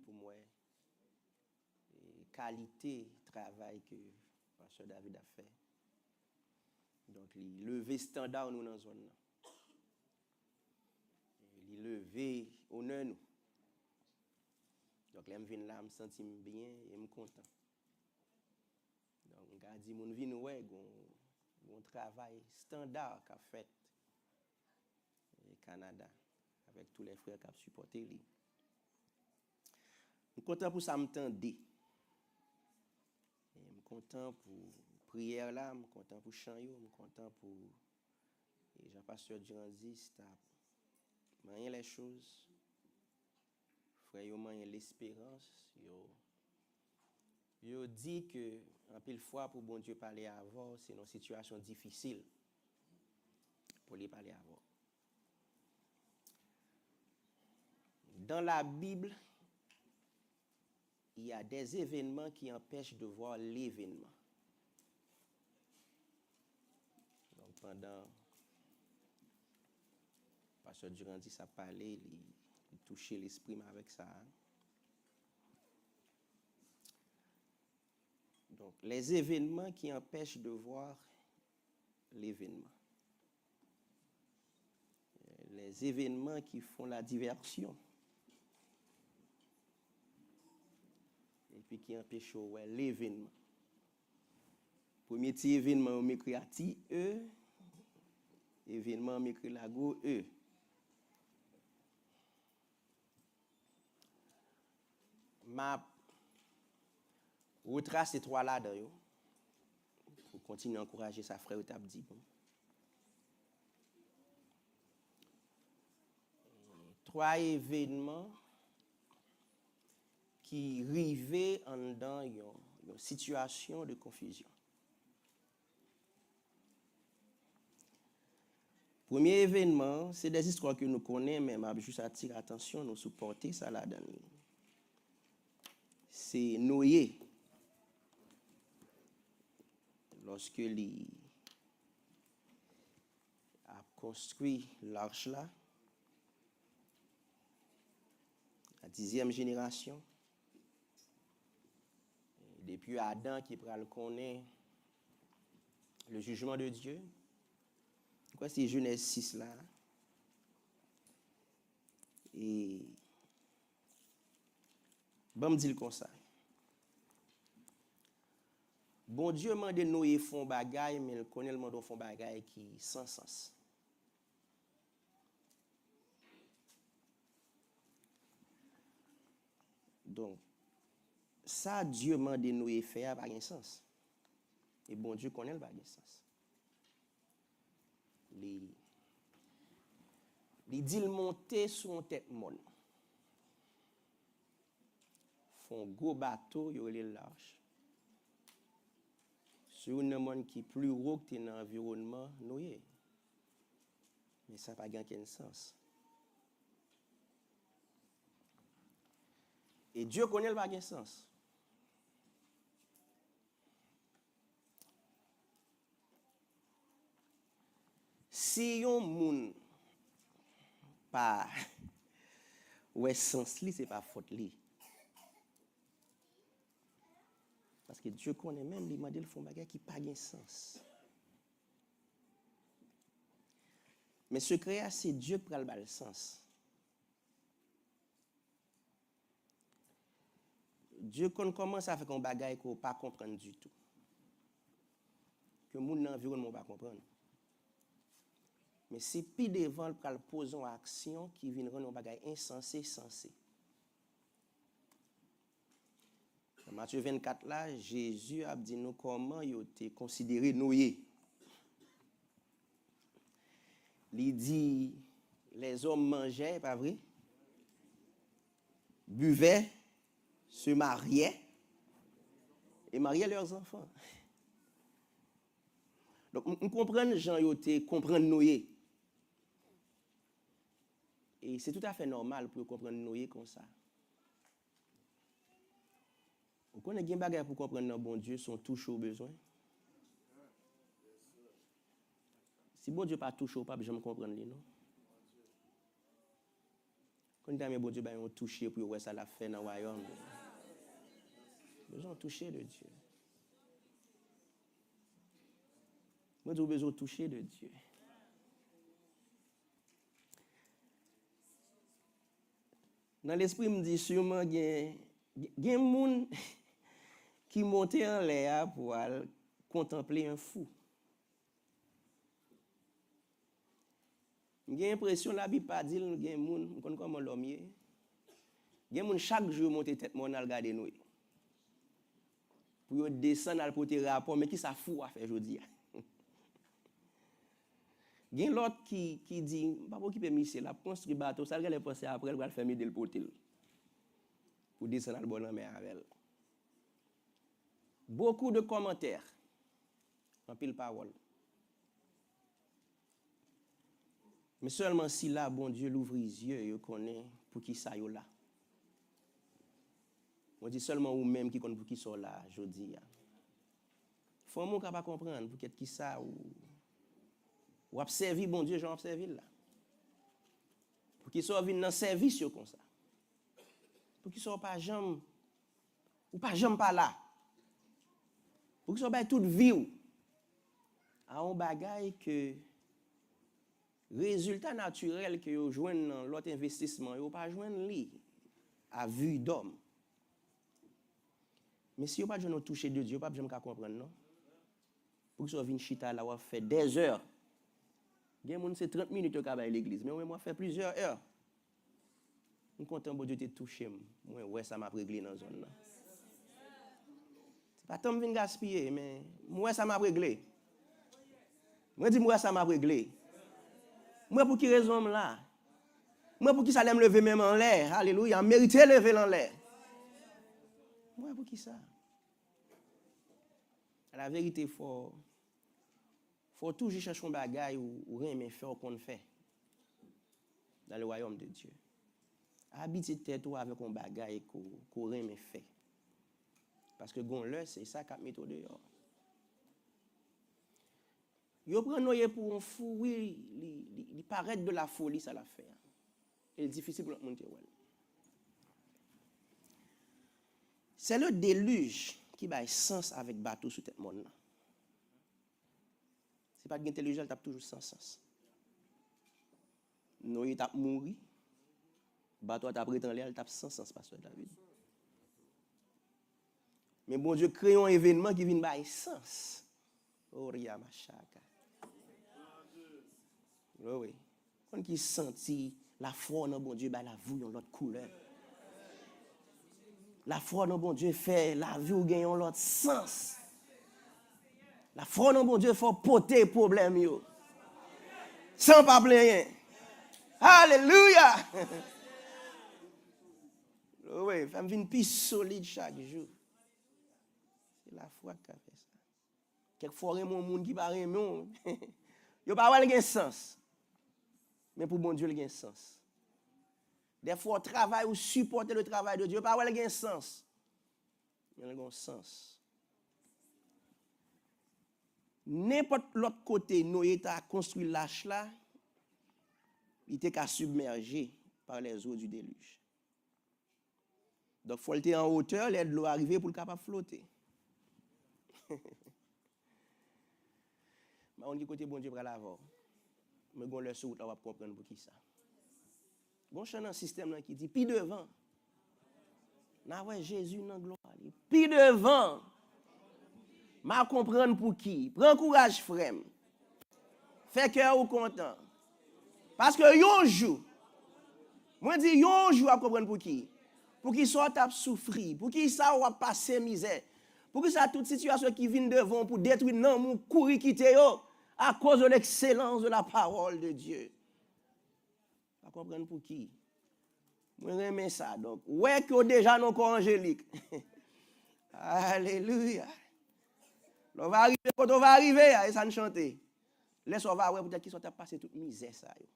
pour moi et qualité travail que Pasteur David a fait. Donc, il lever standard nous dans la zone. Il lever honneur nous. Donc, là, je viens là, je me sens bien et je suis content. Donc, je dis, mon vie, ouais, un travail standard qu'a fait au Canada avec tous les frères qui ont supporté. Je suis content pour ça, je m'entendre. Je suis content pour prière là, je suis content pour chant, je suis content pour Jean-Pasteur Durandi, c'est manier les choses. Frère, yo manier l'espérance, yo dit que en pile fois pour bon Dieu parler avant, c'est une situation difficile pour lui parler avant. Dans la Bible, il y a des événements qui empêchent de voir l'événement. Donc pendant Pasteur Durandi ça parlait, il touchait l'esprit avec ça. Donc les événements qui empêchent de voir l'événement. Les événements qui font la diversion. Et puis qui empêchent l'événement. Premier petit événement, on m'écrit à E. Événement, on m'écrit la go E. Ma retrace ces trois là dedans pour continuer à encourager sa frère t'a dit bon. Trois événements qui arrivaient en dans une situation de confusion. Premier événement, c'est des histoires que nous connaissons, mais je juste attirer l'attention, nous supporter ça là-dedans. C'est Noé. Lorsque il a construit l'arche là, la 10e génération, depuis Adam qui prend le connaître le jugement de Dieu. Quoi c'est Genèse 6 là? Et bon me dit comme ça. Bon Dieu m'a demandé Noé font bagaille mais il connaît le monde font bagaille qui sans sens. Donc ça Dieu m'a demandé Noé faire pas de sens. Et bon Dieu connaît le pas de sens. Il dit le monter sur une tête monde. Font gros bateau yo le large. Sur un monde qui plus haut que dans l'environnement Noé. Mais ça n'a pas aucun sens. Et Dieu connaît le pas de sens. Si yon moun pas ouais sens li c'est pas faute li. Parce que Dieu connaît même les mandel font bagay qui pas de sens. Mais secret c'est Dieu qui prend le sens. Dieu commence à faire un bagay qu'on pas comprendre du tout. Que moun dans environnement pas comprendre. Mais c'est puis devant le poser en action qui vient rendre un bagay insensé sensé. Dans Matthieu 24 là, Jésus a dit nous comment il était considéré Noé. Il dit les hommes mangeaient, pas vrai? Buvaient, se mariaient et mariaient leurs enfants. Donc on comprend les gens yote comprendre Noé. Et c'est tout à fait normal pour comprendre Noé comme ça. Vous connaissez des choses pour comprendre bon Dieu sont toujours besoin. Si bon Dieu pas touché pas jamais comprendre les non. Quand on a bon Dieu, on touché pour voir ça la fait dans le royaume. Besoin de toucher de Dieu. Moi, j'ai besoin de toucher de Dieu. Dans l'esprit, me dit sûrement qu'il y a des gens qui montent en l'air pour contempler un fou. J'ai l'impression que la Bible pas dit qu'il y a des gens, comme l'homme, il y a des gens chaque jour monter tête mon à regarder nous. Pour descendre à porter rapport, mais qui ça fou à faire aujourd'hui. Il y a l'autre qui dit, pas pour qui peut misser, la construire bateau, ça va penser après, il va faire mieux le porter. Pour descendre à le bon mer avec elle. Beaucoup de commentaires, en pile parole. Mais seulement si là, bon Dieu l'ouvre les yeux, il connaît pour qui ça y là. On dit seulement ou même qui connaît pour qui sont là, je dis. Il faut un mot capable de comprendre pour qui ça ou observer bon Dieu, j'en observe là. Pour qu'ils soient venus dans service comme ça. Pour qu'ils soient pas jamais ou pas jamais pas là. Pour qu'ils soient pas toute vie à un bagage que résultat naturel que vous joignent dans l'autre investissement, vous pas joindre li à vue d'homme. Mais si vous pas jamais toucher de Dieu, vous pas jamais comprendre non. Pour que vous venez chita là, vous fait des heures. Il y a des gens c'est 30 minutes au à l'église, mais moi fait plusieurs heures. Je suis content que Dieu t'ait touché. Moi ouais ça m'a réglé dans zone là. C'est pas tant me venir gaspiller, mais moi ça m'a réglé. Moi dis moi ça m'a réglé. Moi pour qui raison là? Moi pour qui ça l'aime lever même en l'air? Alléluia, mérité lever en l'air. Moi pour qui ça? La vérité faut toujours chercher un bagage ou rien faire qu'on fait dans le royaume de Dieu. Habiter tête avec un bagage qu'on rien fait. Parce que gon là c'est ça qu'a mis au dehors. Yo prend noyer pour un fou, oui, il paraît de la folie ça l'a fait. Et c'est difficile pour monter ouais. C'est le déluge qui a sens avec bateau sur tête monde là. C'est pas de déluge, elle tape toujours sans sens. Noyer tape mourir. Bateau tape prétendre elle tape sans sens pasteur David. Mais bon Dieu crée un événement qui vient bailler sens. Oria machaka. Oui. Quand qui senti la foi dans bon Dieu ba la vie en l'autre couleur. La foi dans bon Dieu fait la vie ou gagne en l'autre sens. La foi dans bon Dieu faut porter problème yo. Sans pas plaindre. Alléluia. Oui, femme vient plus solide chaque jour. C'est la foi qui a fait ça. Quelquefois mon monde qui pas aimer. Yo pas avoir gain sens. Mais pour bon Dieu, il y a un sens. Des fois, travail ou supporter le travail de Dieu, pas avoir un sens. Il y a un sens. N'importe l'autre côté, nous avons construit l'âge là, il était qu'à submerger par les eaux du déluge. Donc, il faut être en hauteur, l'aide de l'eau arriver pour le capable flotter. Mais on dit côté bon Dieu pour l'avoir. Mais on le sous, on va comprendre pour qui ça. Bon, je suis dans un système qui dit, puis devant, na ouais Jésus dans gloire. Puis devant, ma comprendre pour qui. Prends courage, frère. Fais cœur ou content. Parce que yon jour, moi dis yon jour à comprendre pour qui. Pour qu'il soit à souffrir, pour qu'il ça va passer misère. Pour que ça toute situation qui vient devant pour détruire non mon courir quitter yo. À cause de l'excellence de la parole de Dieu. Pas comprendre pour qui? Moi j'aime ça donc. Ouais que déjà non corps angélique. Alléluia. On va arriver quand on va arriver et ça ne chanter. Laisse on va ouais peut-être qu'ils sont passé toute misère ça yo.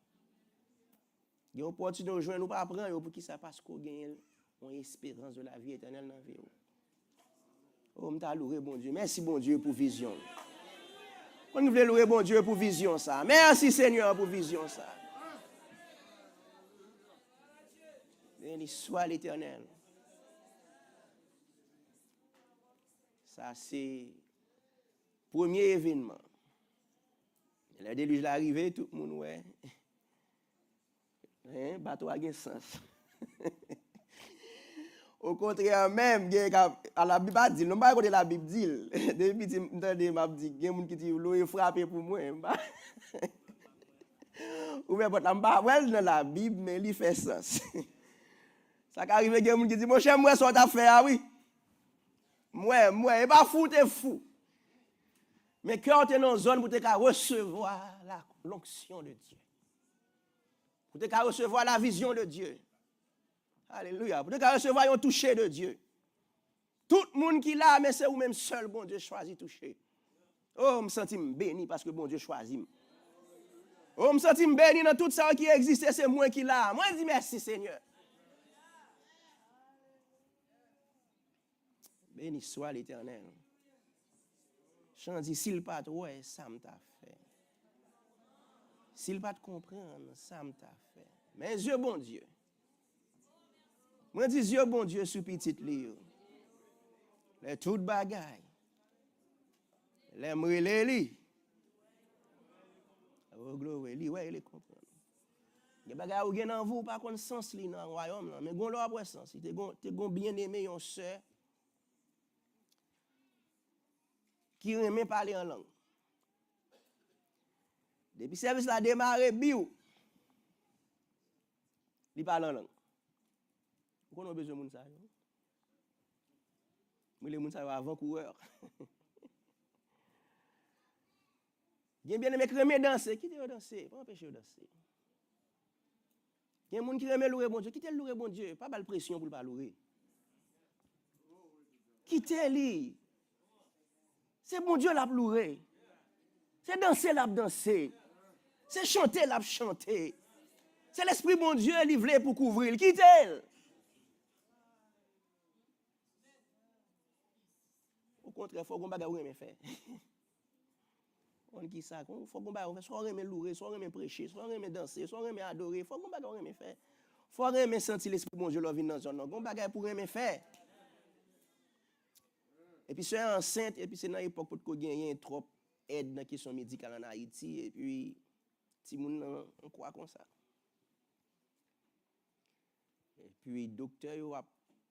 Il y a une opportunité de joindre ou pas prendre pour qui ça parce qu'on gagne une espérance de la vie éternelle dans la vie. Oh m'ta loué bon Dieu. Merci bon Dieu pour vision. On veut louer bon Dieu pour vision ça. Merci Seigneur pour vision ça. Béni soit l'Éternel. Ça, c'est le premier événement. Le déluge l'arrivée, tout le monde, ouais. Hein, bateau a un sens. Au contraire, même, à la Bible, dit, non, pas la Bible dit. Depuis que je m'a dit, il y a des gens qui disent, l'eau est frappée pour moi. Ou bien, je ne sais pas dans la Bible, mais il fait sens. Ça arrive, il y a des gens qui disent, mon cher, moi, ça t'a fait, ah oui. Moi, et pas fou, t'es fou. Mais quand tu es dans une zone pour te recevoir l'onction de Dieu, pour te recevoir la vision de Dieu, alléluia, pour te recevoir un toucher de Dieu. Tout le monde qui l'a, mais c'est ou même seul, bon Dieu choisit toucher. Oh, je me sens béni parce que bon Dieu choisit. Oh, je me sens béni dans tout ça qui existe, c'est moi qui l'a. Moi, je dis merci Seigneur. Béni soit l'Éternel. J'en dis, s'il pas ouais, ça me t'a fait. S'il pas te comprendre, ça me t'a fait. Mais Dieu bon Dieu. Moi dis Dieu bon Dieu sous petite livre. Les toutes bagailles. Les mreleli. Oh gloire, li ouais, il comprend. Les bagailles ou gen dans vous pas kon sens li dans royaume là, mais gon l'autre après sens. T'es gon bien aimé yon sœur qui remet parler en langue. Depuis service la démarré biou. Il parle en langue. Vous avez besoin de ça. Mais les gens sont avant-coureurs. Bien aimé qui remet danser, qui te danser, pas empêcher de danser. Il y a des gens qui remet louer bon Dieu, qui te louer bon Dieu, pas de pression pour pas louer. Quittez-lui. C'est bon Dieu l'a louer. C'est danser l'a danser. C'est chanter l'a chanter. C'est l'esprit bon Dieu livré pour couvrir. Quittez-le. Au contraire, il faut qu'on bagaille mais faire. On qui ça, faut qu'on bagaille soit on louer, soit on prêcher, soit on danser, soit on adorer, faut qu'on bagaille faire. Faut on sentir l'esprit bon Dieu là vient dans zone. On bagaille pour aimer faire. Et puis c'est enceinte et puis c'est dans l'époque pour qu'on gagne trop aide dans la question médicale en Haïti et puis ti moun on croit comme ça. Et puis docteur yo a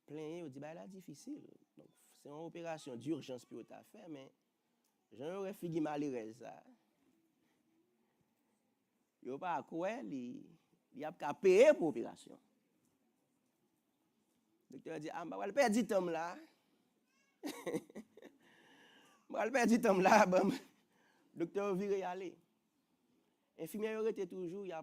plein yo dit bah là difficile. Donc c'est une opération d'urgence pour ta faire mais j'en aurais figi malheureuse ça. Yo pas quoi il a qu'à payer pour opération. Docteur dit ah bah perdre du temps là. Moi le perdre du temps là bon. Docteur vire aller. Infirmière était toujours il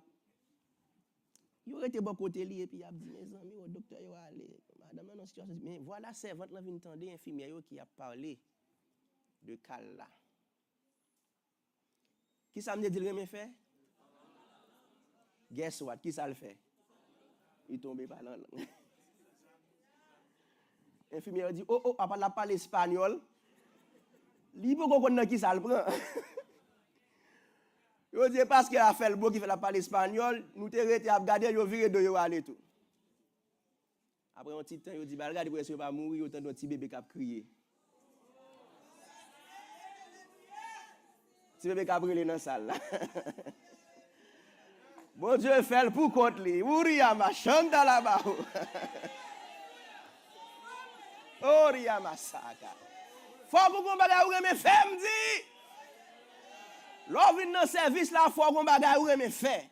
aurait été bon côté lui et puis il a dit mes amis au docteur yo aller madame dans situation mais voilà servante là vient tendre infirmière qui a parlé de cal là. Qui ça me dit le fait? Guess what? Qui ça le fait? Il tombe par là. Infirmière dit oh papa la parle espagnol. Li peut qu'on connaît qui ça le prend. Yo dit parce qu'il a fait le beau qui fait la parle espagnol, nous te rete à regarder yo viré de yo aller tout. Après un petit temps yo dit bah regarde presque pas mourir autant d'un petit bébé qui a crié. Petit bébé qui a brûlé dans la salle là. Bon Dieu fait le pour contre lui. Ouria ma chanta là-bas. Oria ma saka. Faut qu'on bagaille ou me fait me dit. L'on vient dans service là faut qu'on bagaille ou me fait.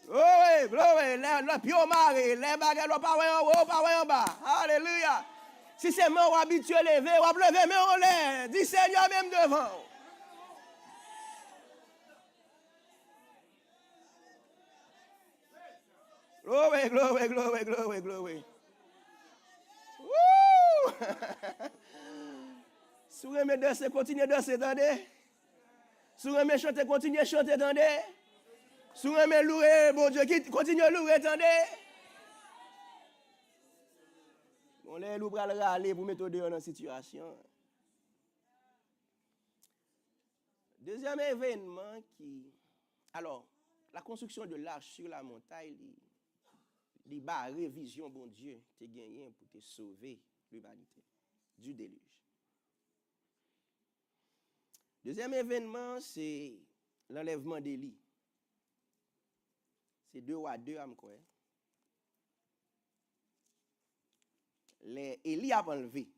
Oh oui, le pio mari, les bagailles l'on pas en haut, pas en bas. Alléluia. Si c'est moi habitué lever, ou lever mais on l'air. Dis Seigneur même devant. Glory. Wouh! Si vous aimez danser, continuez danser, attendez. Si vous aimez chanter, continuez chanter, attendez. Si vous aimez louer, bon Dieu, continuez à louer, attendez. On les loups pour râler pour mettre dehors dans la situation. Deuxième événement qui... Alors, la construction de l'arche sur la montagne, li ba révision bon Dieu te gagné pour te sauver l'humanité du déluge. Deuxième événement, c'est l'enlèvement d'Élie. C'est 2 Rois 2 à me croire. Élie a enlevé.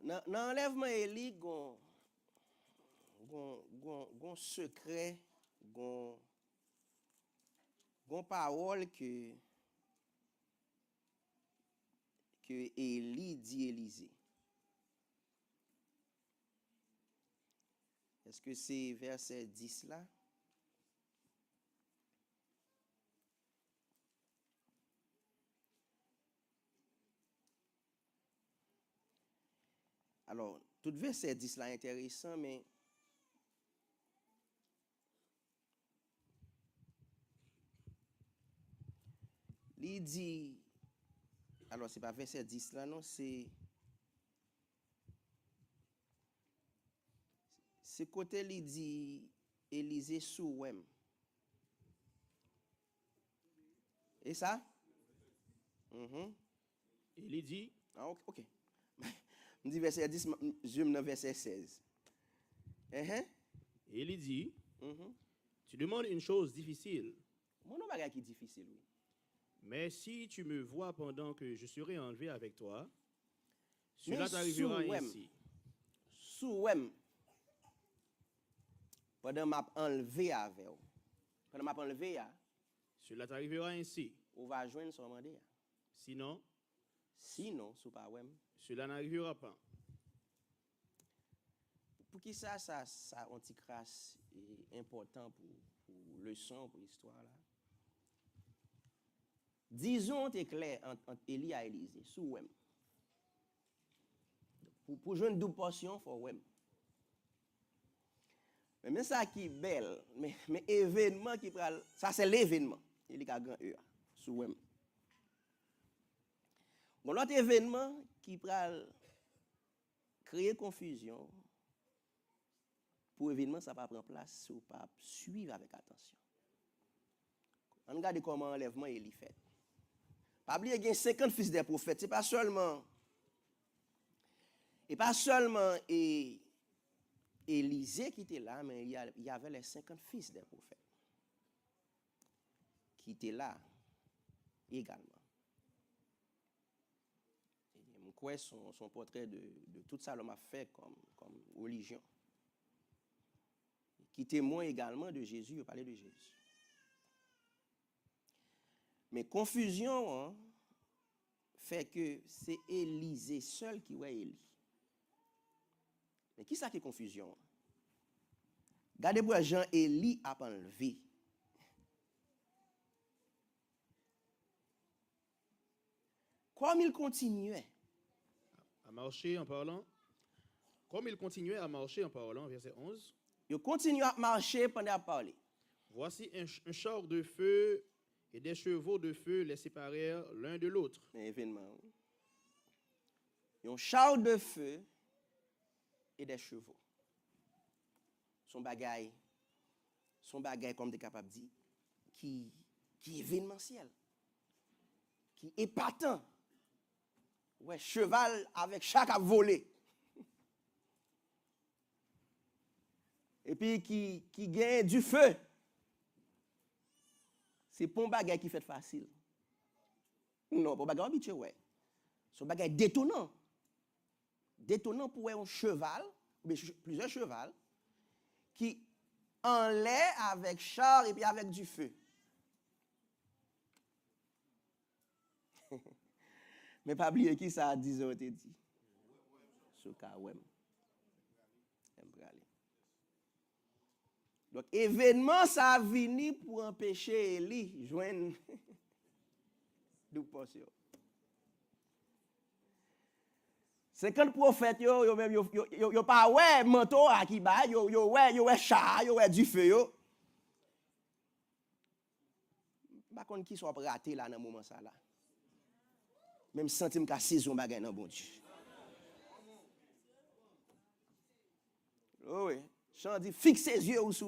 Dans l'enlèvement Élie, gon secret, gon parole que Élie dit Élisée. Est-ce que c'est verset 10 là? Alors, tout verset 10 là est intéressant, mais il dit, alors c'est pas verset 10 là, non, c'est côté il dit Élisée souem. Et ça? Il dit, Ah, ok. Je dis verset 10, je me verset 16. il dit, tu demandes une chose difficile. Mon nom bagay qui difficile, oui. Mais si tu me vois pendant que je serai enlevé avec toi, Mais cela t'arrivera souem. ainsi. Souem. Pendant m'a enlevé avec vous. Pendant m'a enlevé, Cela t'arrivera ainsi. on va joindre son mandé. Sinon, Sinon, sous pas wem. cela n'arrivera pas. Pour qui ça anticrasse est important pour leçon, pour l'histoire là. Disons, c'est clair entre Élie et Élisée, sous wem. Pour jouer une double portion, il faut wem. Mais ça qui est belle, mais événement qui pral, ça c'est l'événement. Il y a grand E sous wem. Bon, l'autre événement qui pral créer confusion, pour événement ça va prendre place si vous pas suivre avec attention. On regarde comment l'enlèvement est fait. Pas oublier qu'il y a 50 fils des prophètes, c'est pas seulement Élisée qui était là, mais il y avait les 50 fils des prophètes qui étaient là également. Je crois son portrait de tout ça l'homme a fait comme religion. Qui témoigne également de Jésus, il parlait de Jésus. Mais confusion fait que c'est Élisée seul qui voit Élie. Mais qui ça qui est confusion? Regardez pour Jean Élie a enlevé. Comme il continuait À marcher en parlant. Comme il continuait à marcher en parlant, verset 11. il continue à marcher pendant à parler. Voici un char de feu et des chevaux de feu les séparèrent l'un de l'autre. Un événement. Un char de feu et des chevaux. Son bagaille comme tu es capable de dire, qui est événementiel, qui est épatant. Ouais, cheval avec chaque à voler. Et puis qui gagne du feu. C'est pas un bagage qui fait facile. Non, pas un bagage habitué, ouais. C'est un bagage détonnant. Détonnant pour un cheval, plusieurs chevals, qui enlève avec char et puis avec du feu. Mais pas oublier qui ça a dit, on te dit. Ce cas, ouais. Donc, événement, ça a venu pour empêcher Élie de joindre de portion. 50 prophètes, yo même yo pas ouais manteau à qui ba, yo ouais chat, yo ouais du feu yo. Pas contre qui soit raté là dans moment ça là. Même senti me ka saison bagay nan bon Dieu. Oh oui. Jean dit, fixe ses yeux sous